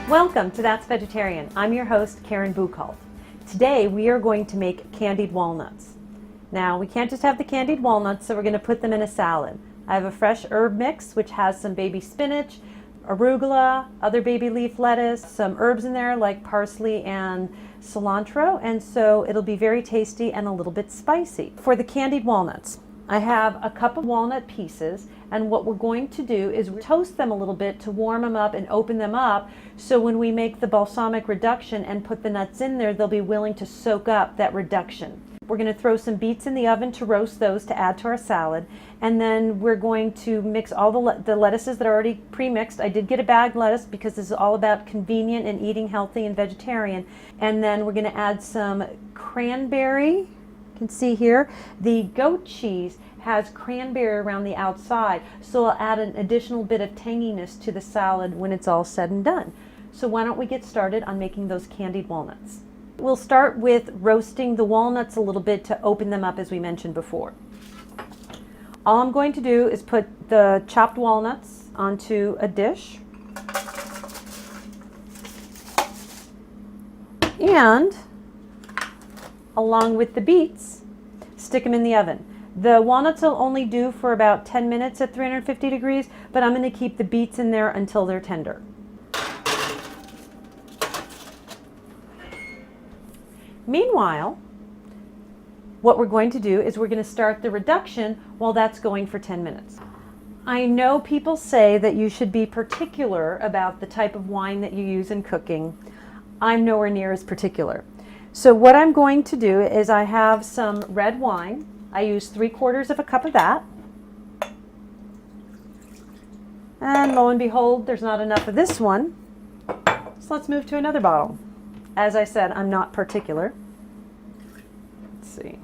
Welcome to That's Vegetarian. I'm your host, Karen Buchholz. Today we are going to make candied walnuts. Now we can't just have the candied walnuts, so we're going to put them in a salad. I have a fresh herb mix which has some baby spinach, arugula, other baby leaf lettuce, some herbs in there like parsley and cilantro, and so it'll be very tasty and a little bit spicy. For the candied walnuts, I have a cup of walnut pieces, and what we're going to do is toast them a little bit to warm them up and open them up, so when we make the balsamic reduction and put the nuts in there, they'll be willing to soak up that reduction. We're going to throw some beets in the oven to roast those to add to our salad, and then we're going to mix all the lettuces that are already pre-mixed. I did get a bagged lettuce because this is all about convenient and eating healthy and vegetarian. And then we're going to add some cranberry. You can see here the goat cheese has cranberry around the outside, so I'll add an additional bit of tanginess to the salad when it's all said and done. So why don't we get started on making those candied walnuts. We'll start with roasting the walnuts a little bit to open them up, as we mentioned before. All I'm going to do is put the chopped walnuts onto a dish, and along with the beets, stick them in the oven. The walnuts will only do for about 10 minutes at 350 degrees, but I'm going to keep the beets in there until they're tender. Meanwhile, what we're going to do is we're going to start the reduction while that's going for 10 minutes. I know people say that you should be particular about the type of wine that you use in cooking. I'm nowhere near as particular. So what I'm going to do is I have some red wine. I use 3/4 of a cup of that. And lo and behold, there's not enough of this one. So let's move to another bottle. As I said, I'm not particular. Let's see.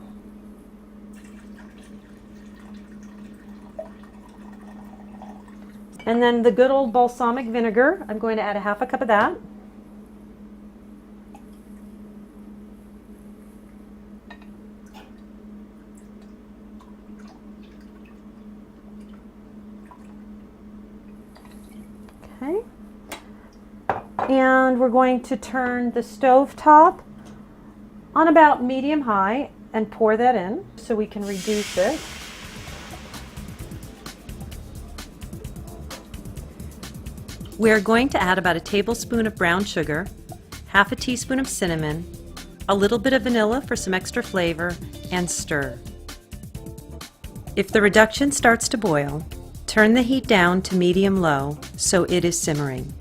And then the good old balsamic vinegar, I'm going to add a 1/2 cup of that. Okay. And we're going to turn the stove top on about medium high and pour that in so we can reduce it. We're going to add about a tablespoon of brown sugar, 1/2 teaspoon of cinnamon, a little bit of vanilla for some extra flavor, and stir. If the reduction starts to boil, turn the heat down to medium-low so it is simmering.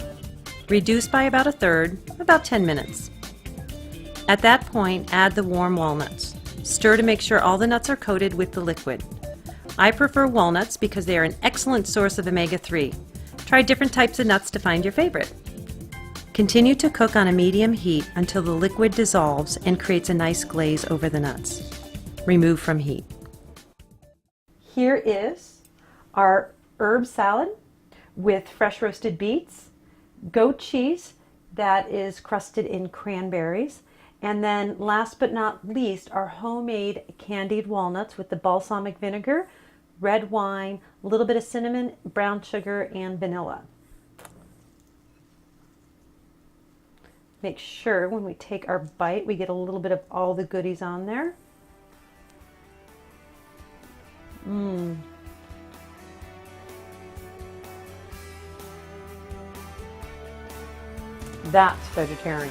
Reduce by about 1/3, about 10 minutes. At that point, add the warm walnuts. Stir to make sure all the nuts are coated with the liquid. I prefer walnuts because they are an excellent source of omega-3. Try different types of nuts to find your favorite. Continue to cook on a medium heat until the liquid dissolves and creates a nice glaze over the nuts. Remove from heat. Here is our herb salad with fresh roasted beets, goat cheese that is crusted in cranberries, and then last but not least, our homemade candied walnuts with the balsamic vinegar, red wine, a little bit of cinnamon, brown sugar, and vanilla. Make sure when we take our bite, we get a little bit of all the goodies on there. That's vegetarian.